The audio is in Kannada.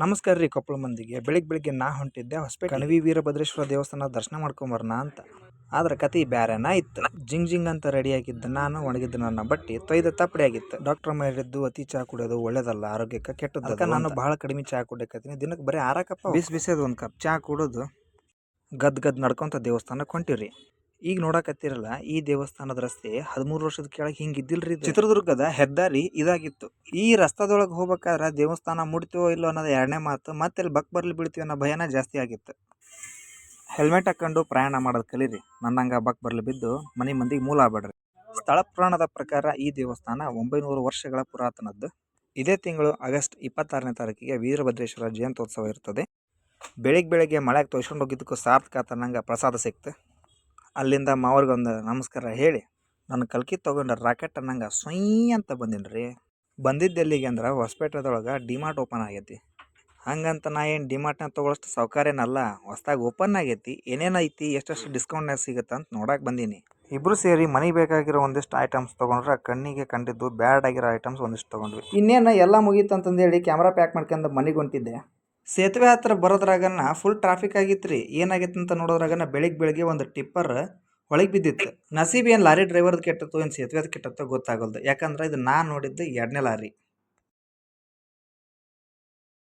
ನಮಸ್ಕಾರ ರೀ ಕೊಪ್ಪಳ ಮಂದಿಗೆ. ಬೆಳಿಗ್ಗೆ ನಾ ಹೊಂಟಿದ್ದೆ ಹೊಸಪೇಟೆ ಕಣವಿ ವೀರಭದ್ರೇಶ್ವರ ದೇವಸ್ಥಾನ ದರ್ಶನ ಮಾಡ್ಕೊಂಬರೋಣ ಅಂತ. ಆದ್ರೆ ಕತೆ ಬ್ಯಾರೆನ ಇತ್ತು. ಜಿಂಗ್ ಜಿಂಗ್ ಅಂತ ರೆಡಿಯಾಗಿದ್ದ ನಾನು ಒಣಗಿದ್ದ ನನ್ನ ಬಟ್ಟೆ ತೊಯ್ದ ತಪ್ಪಡೆ ಆಗಿತ್ತು. ಡಾಕ್ಟರ್ ಹೇಳಿದ್ದು ಅತಿ ಚಹಾ ಕುಡಿಯೋದು ಒಳ್ಳೇದಲ್ಲ, ಆರೋಗ್ಯಕ್ಕೆ ಕೆಟ್ಟದ್ದು. ಅದಕ್ಕೆ ನಾನು ಬಹಳ ಕಡಿಮೆ ಚಹಾ ಕುಡಿಯಕತ್ತೀನಿ. ದಿನಕ್ಕೆ ಬರೀ 6 ಕಪ್ ಬಿಸಿ ಬಿಸಿದ ಒಂದು ಕಪ್ ಚಹಾ ಕುಡಿದು ಗದ್ ನಡ್ಕೊಂತ ದೇವಸ್ಥಾನಕ್ಕೆ ಹೊಂಟಿವ್ರಿ. ಈಗ ನೋಡಕತ್ತಿರಲ್ಲ, ಈ ದೇವಸ್ಥಾನದ ರಸ್ತೆ 13 ವರ್ಷದ ಕೆಳಗೆ ಹಿಂಗಿದ್ದಿಲ್ರಿ. ಚಿತ್ರದುರ್ಗದ ಹೆದ್ದಾರಿ ಇದಾಗಿತ್ತು. ಈ ರಸ್ತಾದೊಳಗೆ ಹೋಗ್ಬೇಕಾದ್ರೆ ದೇವಸ್ಥಾನ ಮುಟ್ತೀವೋ ಇಲ್ಲೋ ಅನ್ನೋದು ಎರಡನೇ ಮಾತು. ಮತ್ತೆ ಇಲ್ಲಿ ಬಕ್ ಬರ್ಲಿ ಬೀಳ್ತೀವಿ ಅನ್ನೋ ಭಯನ ಜಾಸ್ತಿ ಆಗಿತ್ತು. ಹೆಲ್ಮೆಟ್ ಹಾಕೊಂಡು ಪ್ರಯಾಣ ಮಾಡೋದು ಕಲೀರಿ. ನನ್ನಂಗ ಬಕ್ ಬರ್ಲಿ ಬಿದ್ದು ಮನೆ ಮಂದಿಗೆ ಮೂಲ ಆಗ್ಬೇಡ್ರಿ. ಸ್ಥಳ ಪುರಾಣದ ಪ್ರಕಾರ ಈ ದೇವಸ್ಥಾನ 900 ವರ್ಷಗಳ ಪುರಾತನದ್ದು. ಇದೇ ತಿಂಗಳು ಆಗಸ್ಟ್ 26ನೇ ತಾರೀಕಿಗೆ ವೀರಭದ್ರೇಶ್ವರ ಜಯಂತ್ಯೋತ್ಸವ ಇರ್ತದೆ. ಬೆಳಿಗ್ಗೆ ಮಳೆಗೆ ತೊಯ್ಸ್ಕೊಂಡು ಹೋಗಿದ್ದಕ್ಕೂ ಸಾರ್ಥಕ ತನ್ನಂಗೆ ಪ್ರಸಾದ ಸಿಕ್ತು. ಅಲ್ಲಿಂದ ಮಾವ್ರಿಗೊಂದು ನಮಸ್ಕಾರ ಹೇಳಿ ನನ್ನ ಕಲ್ಕಿ ತೊಗೊಂಡು ರಾಕೆಟ್ ಅನ್ನಂಗೆ ಸೊಯ್ ಅಂತ ಬಂದೀನಿ ರೀ. ಬಂದಿದ್ದು ಎಲ್ಲಿಗೆ ಅಂದ್ರೆ ಹೊಸಪೇಟೆದೊಳಗೆ ಡಿಮಾರ್ಟ್ ಓಪನ್ ಆಗೈತಿ. ಹಂಗಂತ ನಾ ಏನು ಡಿಮಾರ್ಟ್ನಾಗ ತೊಗೊಳಷ್ಟು ಸೌಕರ್ಯನಲ್ಲ. ಹೊಸ್ದಾಗಿ ಓಪನ್ ಆಗೈತಿ, ಏನೇನು ಐತಿ, ಎಷ್ಟೆಷ್ಟು ಡಿಸ್ಕೌಂಟ್ನಾಗ ಸಿಗುತ್ತೆ ಅಂತ ನೋಡಕ್ಕೆ ಬಂದೀನಿ. ಇಬ್ಬರು ಸೇರಿ ಮನೆಗೆ ಬೇಕಾಗಿರೋ ಒಂದಿಷ್ಟು ಐಟಮ್ಸ್ ತೊಗೊಂಡ್ರೆ ಕಣ್ಣಿಗೆ ಕಂಡಿದ್ದು ಬ್ಯಾಡ್ ಆಗಿರೋ ಐಟಮ್ಸ್ ಒಂದಿಷ್ಟು ತೊಗೊಂಡ್ವಿ. ಇನ್ನೇನು ಎಲ್ಲ ಮುಗೀತು ಅಂತಂದೇಳಿ ಕ್ಯಾಮ್ರಾ ಪ್ಯಾಕ್ ಮಾಡ್ಕೊಂಡು ಮನೆಗೆ ಹೊಂಟಿದ್ದೆ. ಸೇತುವೆ ಹತ್ರ ಬರೋದ್ರಾಗನ ಫುಲ್ ಟ್ರಾಫಿಕ್ ಆಗಿತ್ತು ರೀ. ಏನಾಗಿತ್ತು ಅಂತ ನೋಡೋದ್ರಾಗನ ಬೆಳಿಗ್ಗೆ ಒಂದು ಟಿಪ್ಪರ್ ಒಳಗೆ ಬಿದ್ದಿತ್ತು. ನಸೀಬ್ ಏನು ಲಾರಿ ಡ್ರೈವರ್ದು ಕೆಟ್ಟತ್ತು, ಏನು ಸೇತುವೆದು ಕೆಟ್ಟತ್ತೋ ಗೊತ್ತಾಗಲ್ದು. ಯಾಕಂದ್ರೆ ಇದು ನಾನು ನೋಡಿದ್ದು 2ನೇ ಲಾರಿ.